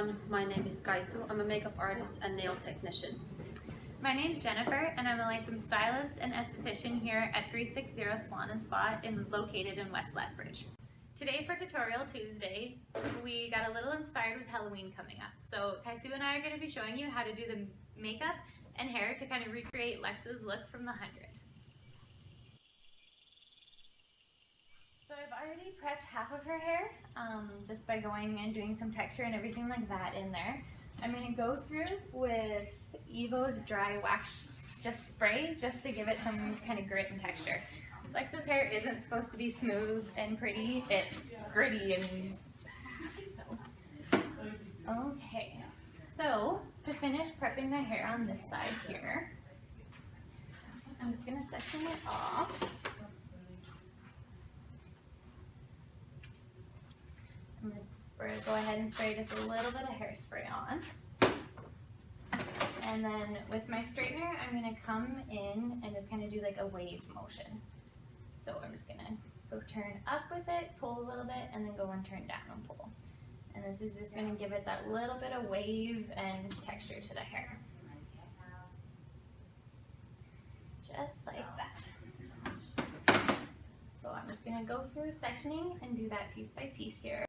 everyone, my name is Kaisu. I'm a makeup artist and nail technician. My name's Jennifer and I'm a licensed stylist and esthetician here at 360 Salon and Spa located in West Lethbridge. Today for Tutorial Tuesday, we got a little inspired with Halloween coming up. So Kaisu and I are going to be showing you how to do the makeup and hair to kind of recreate Lexa's look from The 100. So I've already prepped half of her hair just by going and doing some texture and everything like that in there. I'm going to go through with Evo's dry wax just spray just to give it some kind of grit and texture. Lexa's hair isn't supposed to be smooth and pretty, it's gritty and so. Okay, so to finish prepping the hair on this side here, I'm just going to section it off. I'm going to go ahead and spray just a little bit of hairspray on. And then with my straightener, I'm going to come in and just kind of do like a wave motion. So I'm just going to go turn up with it, pull a little bit, and then go and turn down and pull. And this is just going to give it that little bit of wave and texture to the hair. Just like that. So I'm just going to go through sectioning and do that piece by piece here.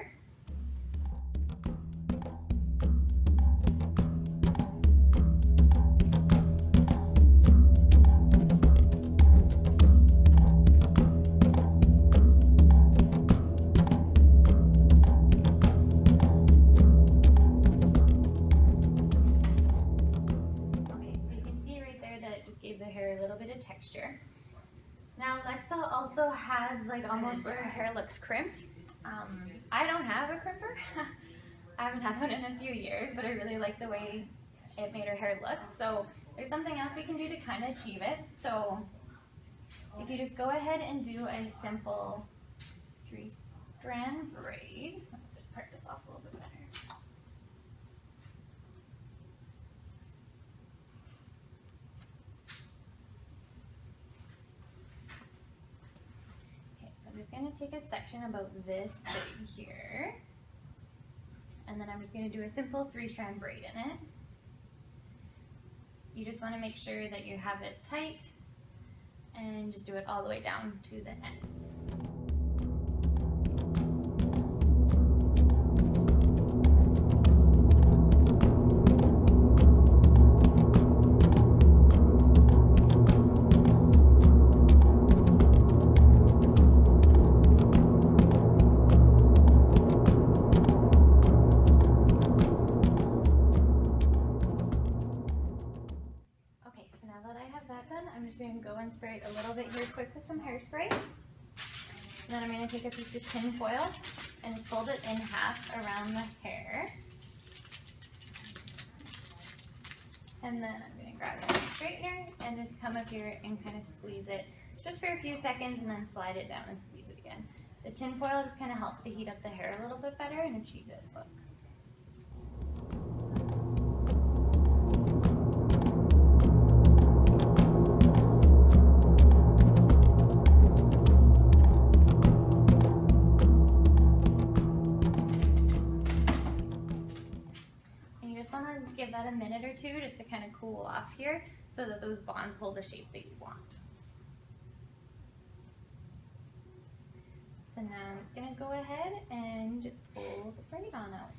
Texture. Now Lexa also has like almost where her hair looks crimped. I don't have a crimper. I haven't had one in a few years, but I really like the way it made her hair look. So there's something else we can do to kind of achieve it. So if you just go ahead and do a simple 3-strand braid, I'll just part this off a little bit better. I'm just going to take a section about this big here, and then I'm just going to do a simple 3-strand braid in it. You just want to make sure that you have it tight and just do it all the way down to the ends. I'm just going to go and spray it a little bit here quick with some hairspray. And then I'm going to take a piece of tin foil and just fold it in half around the hair. And then I'm going to grab my straightener and just come up here and kind of squeeze it just for a few seconds and then slide it down and squeeze it again. The tin foil just kind of helps to heat up the hair a little bit better and achieve this look. Give that a minute or two just to kind of cool off here so that those bonds hold the shape that you want. So now I'm just going to go ahead and just pull the braid on out.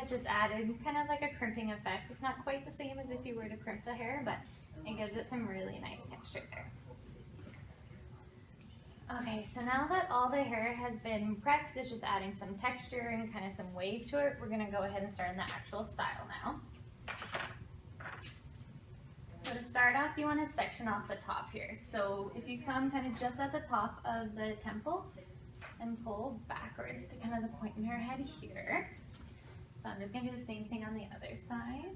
Just added kind of like a crimping effect. It's not quite the same as if you were to crimp the hair, but it gives it some really nice texture there. Okay, so now that all the hair has been prepped, it's just adding some texture and kind of some wave to it. We're going to go ahead and start in the actual style now. So to start off, you want to section off the top here. So if you come kind of just at the top of the temple and pull backwards to kind of the point in her head here. So I'm just going to do the same thing on the other side.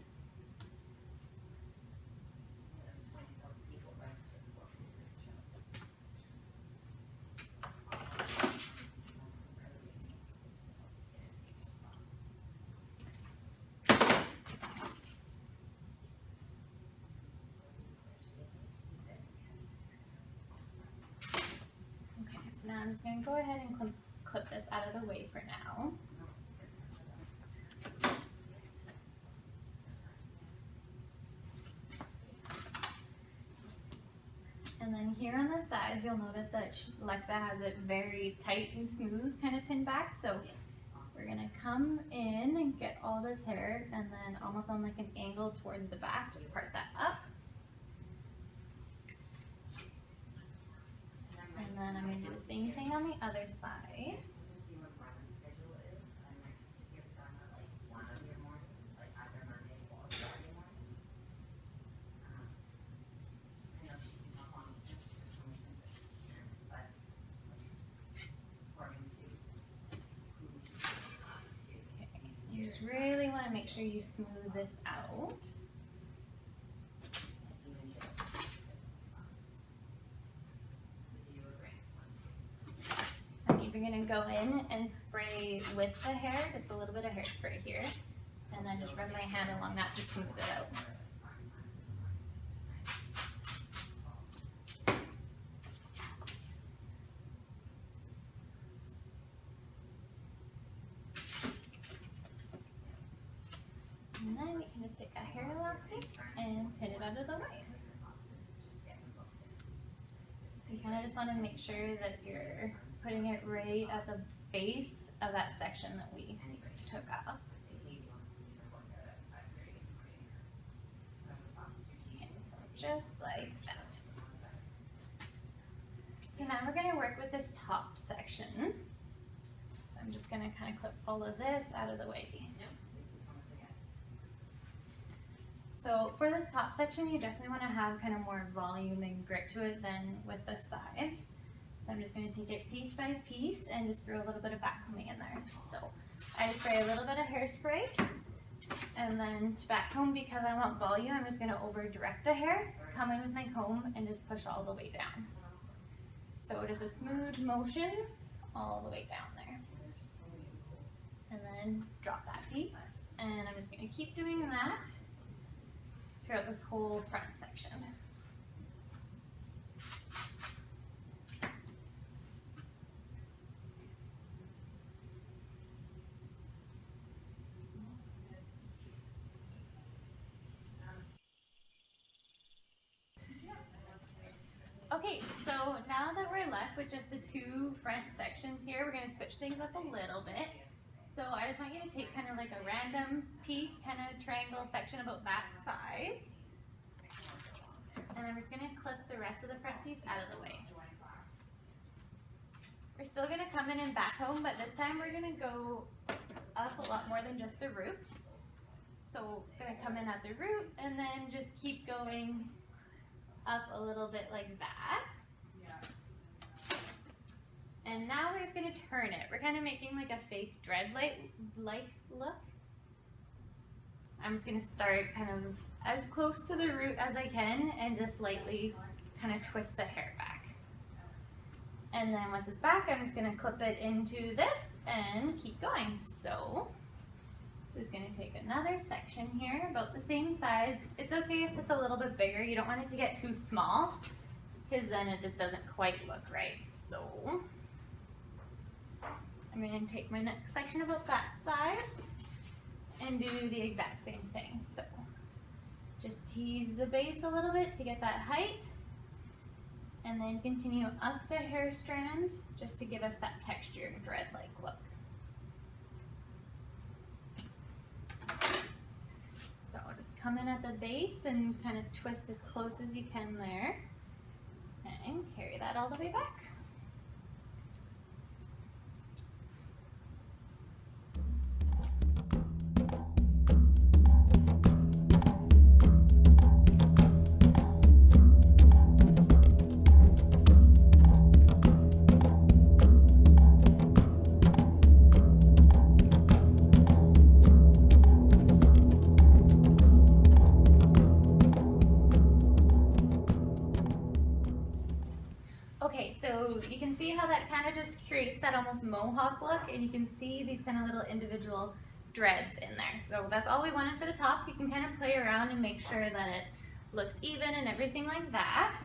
I'm just going to go ahead and clip this out of the way for now. And then here on the sides, you'll notice that Lexa has it very tight and smooth kind of pinned back. So we're gonna come in and get all this hair and then almost on like an angle towards the back, just part that up. And then I'm gonna do the same thing on the other side. You just really want to make sure you smooth this out. I'm even going to go in and spray with the hair, just a little bit of hairspray here, and then just run my hand along that to smooth it out. And then we can just take a hair elastic and pin it out of the way. You kind of just want to make sure that you're putting it right at the base of that section that we took off. Okay, so just like that. So now we're going to work with this top section. So I'm just going to kind of clip all of this out of the way. So for this top section, you definitely want to have kind of more volume and grit to it than with the sides. So I'm just going to take it piece by piece and just throw a little bit of backcombing in there. So I spray a little bit of hairspray, and then to backcomb, because I want volume, I'm just going to over direct the hair, come in with my comb and just push all the way down. So just a smooth motion all the way down there. And then drop that piece, and I'm just going to keep doing that throughout this whole front section. Okay, so now that we're left with just the two front sections here, we're going to switch things up a little bit. So I just want you to take kind of like a random piece, kind of triangle section about that size. And I'm just going to clip the rest of the front piece out of the way. We're still going to come in and backcomb, but this time we're going to go up a lot more than just the root. So we're going to come in at the root and then just keep going up a little bit like that. And now we're just going to turn it. We're kind of making like a fake dread-like look. I'm just going to start kind of as close to the root as I can and just lightly kind of twist the hair back. And then once it's back, I'm just going to clip it into this and keep going. So just going to take another section here, about the same size. It's okay if it's a little bit bigger. You don't want it to get too small, because then it just doesn't quite look right. So I'm going to take my next section about that size and do the exact same thing. So just tease the base a little bit to get that height, and then continue up the hair strand just to give us that textured dread-like look. So just come in at the base and kind of twist as close as you can there, and carry that all the way back. Okay, so you can see how that kind of just creates that almost mohawk look, and you can see these kind of little individual dreads in there. So that's all we wanted for the top. You can kind of play around and make sure that it looks even and everything like that.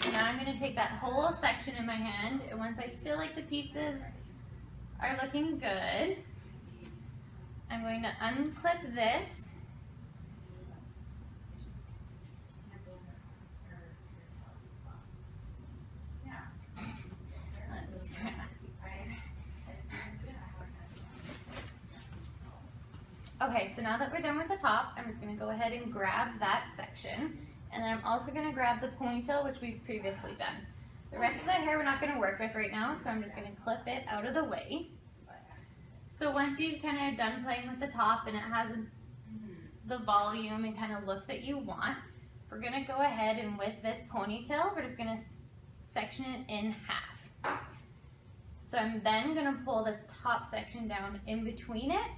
So now I'm going to take that whole section in my hand, and once I feel like the pieces are looking good, I'm going to unclip this. Okay, so now that we're done with the top, I'm just going to go ahead and grab that section. And then I'm also going to grab the ponytail, which we've previously done. The rest of the hair we're not going to work with right now, so I'm just going to clip it out of the way. So once you've kind of done playing with the top and it has the volume and kind of look that you want, we're going to go ahead and with this ponytail, we're just going to section it in half. So I'm then going to pull this top section down in between it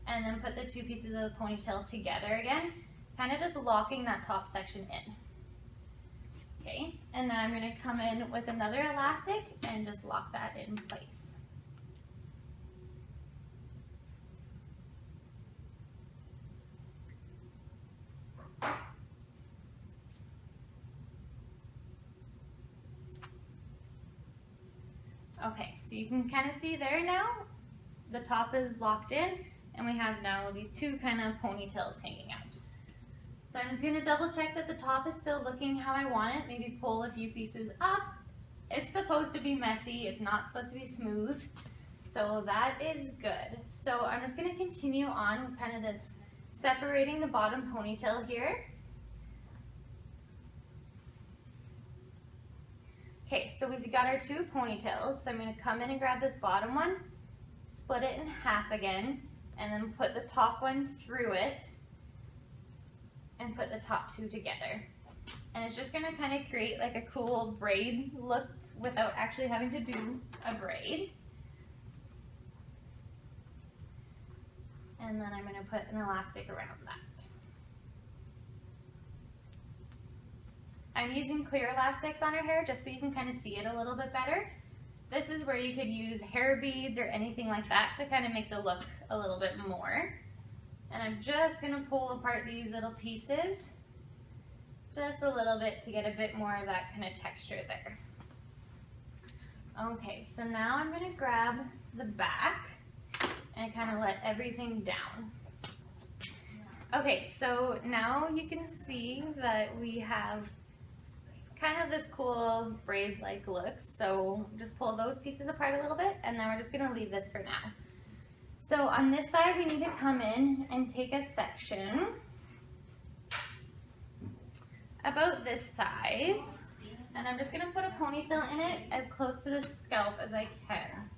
and then put the two pieces of the ponytail together again, kind of just locking that top section in. Okay, and now I'm going to come in with another elastic and just lock that in place. Okay, so you can kind of see there now, the top is locked in, and we have now these two kind of ponytails hanging out. So I'm just going to double check that the top is still looking how I want it, maybe pull a few pieces up. It's supposed to be messy, it's not supposed to be smooth, so that is good. So I'm just going to continue on with kind of this separating the bottom ponytail here. Okay, so we've got our two ponytails, so I'm going to come in and grab this bottom one, split it in half again, and then put the top one through it and put the top two together. And it's just going to kind of create like a cool braid look without actually having to do a braid. And then I'm going to put an elastic around that. I'm using clear elastics on her hair just so you can kind of see it a little bit better. This is where you could use hair beads or anything like that to kind of make the look a little bit more. And I'm just going to pull apart these little pieces just a little bit to get a bit more of that kind of texture there. Okay, so now I'm going to grab the back and kind of let everything down. Okay, so now you can see that we have kind of this cool braid-like look. So just pull those pieces apart a little bit, and then we're just going to leave this for now. So on this side, we need to come in and take a section about this size, and I'm just going to put a ponytail in it as close to the scalp as I can.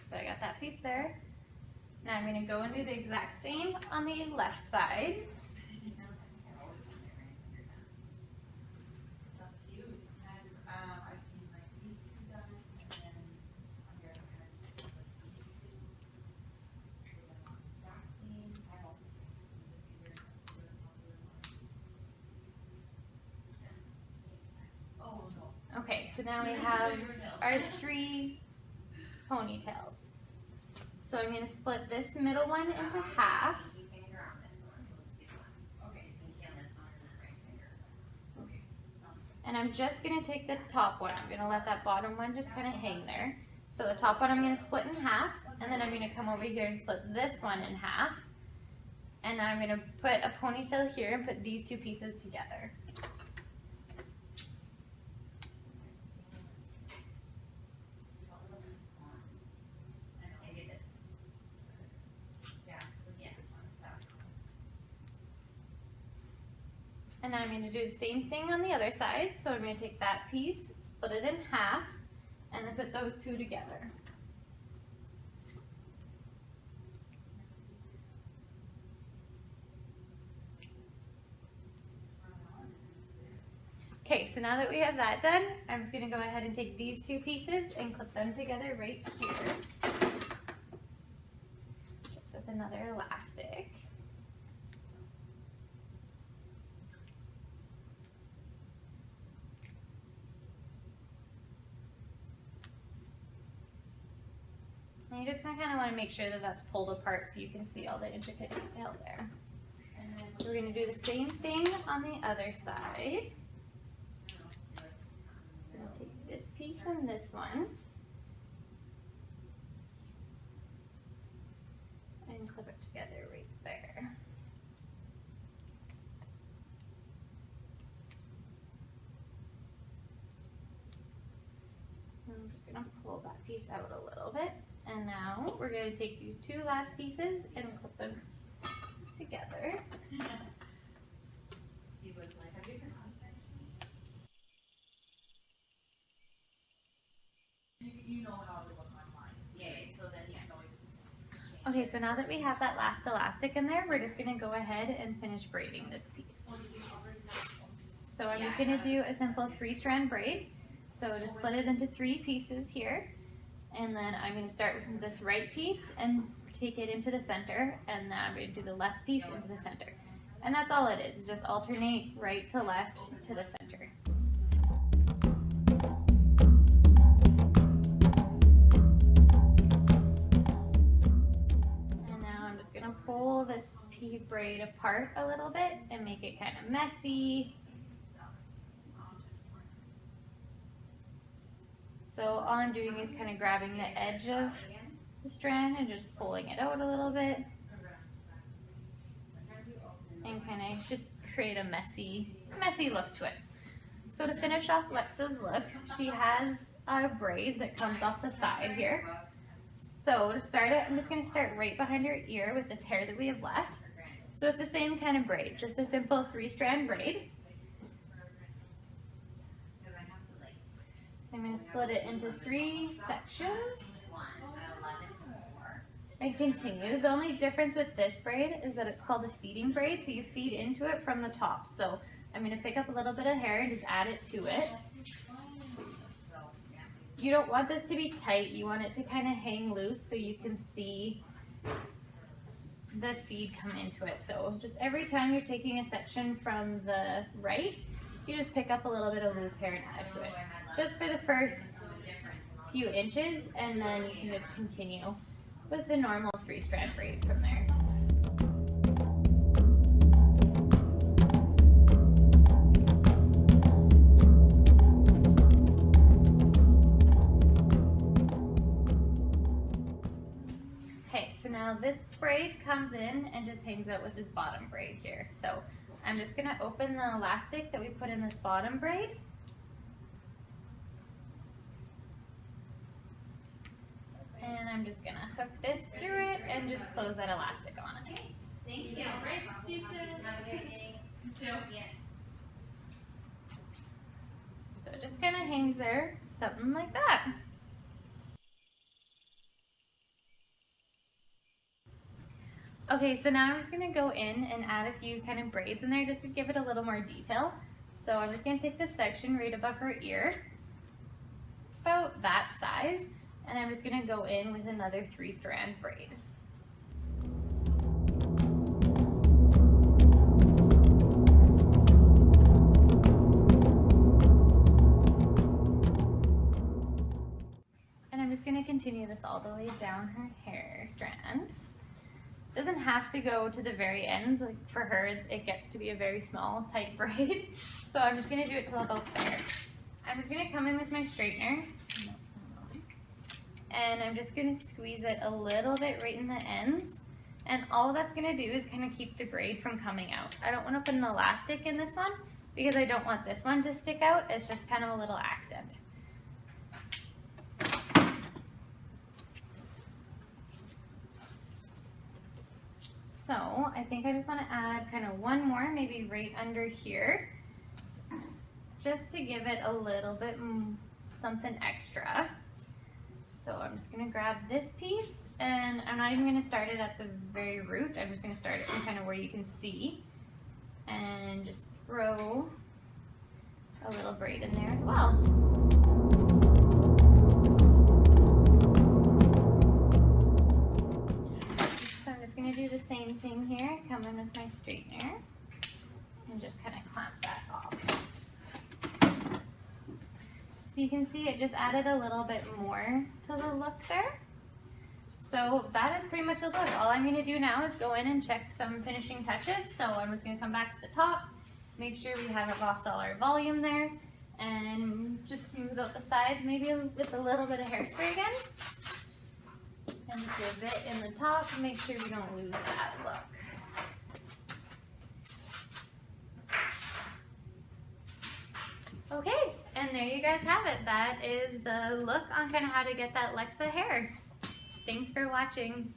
So I got that piece there. Now I'm going to go and do the exact same on the left side. Okay, so now we have our three ponytails. So I'm going to split this middle one into half. And I'm just going to take the top one. I'm going to let that bottom one just kind of hang there. So the top one I'm going to split in half, and then I'm going to come over here and split this one in half. And I'm going to put a ponytail here and put these two pieces together. And now I'm going to do the same thing on the other side. So I'm going to take that piece, split it in half, and then put those two together. Okay, so now that we have that done, I'm just going to go ahead and take these two pieces and clip them together right here. Just with another elastic. just kind of want to make sure that that's pulled apart so you can see all the intricate detail there. So we're going to do the same thing on the other side. I'm going to take this piece and this one and clip it together right there. I'm just going to pull that piece out a little bit. And now we're going to take these two last pieces and clip them together. You know how to look online. Yeah, so then you can always change. Okay, so now that we have that last elastic in there, we're just going to go ahead and finish braiding this piece. So I'm just going to do a simple 3-strand braid. So just split it into 3 pieces here. And then I'm going to start with this right piece and take it into the center. And then I'm going to do the left piece into the center. And that's all it is, just alternate right to left to the center. And now I'm just going to pull this pea braid apart a little bit and make it kind of messy. So all I'm doing is kind of grabbing the edge of the strand and just pulling it out a little bit and kind of just create a messy look to it. So to finish off Lexa's look, she has a braid that comes off the side here. So to start it, I'm just going to start right behind her ear with this hair that we have left. So it's the same kind of braid, just a simple 3-strand braid. I'm going to split it into 3 sections and continue. The only difference with this braid is that it's called a feeding braid, so you feed into it from the top. So I'm going to pick up a little bit of hair and just add it to it. You don't want this to be tight, you want it to kind of hang loose so you can see the feed come into it. So just every time you're taking a section from the right, you just pick up a little bit of loose hair and add to it. Just for the first few inches, and then you can just continue with the normal 3-strand braid from there. Okay, so now this braid comes in and just hangs out with this bottom braid here. So I'm just going to open the elastic that we put in this bottom braid. And I'm just gonna hook this through it and just close that elastic on it. Thank you. Right, see you soon. Have a good day. You too. Yeah. So it just kind of hangs there, something like that. Okay, so now I'm just gonna go in and add a few kind of braids in there just to give it a little more detail. So I'm just gonna take this section right above her ear, about that size. And I'm just going to go in with another 3-strand braid. And I'm just going to continue this all the way down her hair strand. Doesn't have to go to the very ends. Like for her, it gets to be a very small, tight braid. So I'm just going to do it till about there. I'm just going to come in with my straightener. And I'm just going to squeeze it a little bit right in the ends. And all that's going to do is kind of keep the braid from coming out. I don't want to put an elastic in this one because I don't want this one to stick out. It's just kind of a little accent. So I think I just want to add kind of one more, maybe right under here, just to give it a little bit something extra. So I'm just going to grab this piece, and I'm not even going to start it at the very root. I'm just going to start it from kind of where you can see, and just throw a little braid in there as well. So I'm just going to do the same thing here, come in with my straightener, and just kind of clamp that off. So you can see it just added a little bit more to the look there. So that is pretty much the look. All I'm going to do now is go in and check some finishing touches. So I'm just going to come back to the top, make sure we haven't lost all our volume there, and just smooth out the sides, maybe with a little bit of hairspray again. And just do a bit in the top and make sure we don't lose that look. Okay, and there you guys have it. That is the look on kind of how to get that Lexa hair. Thanks for watching.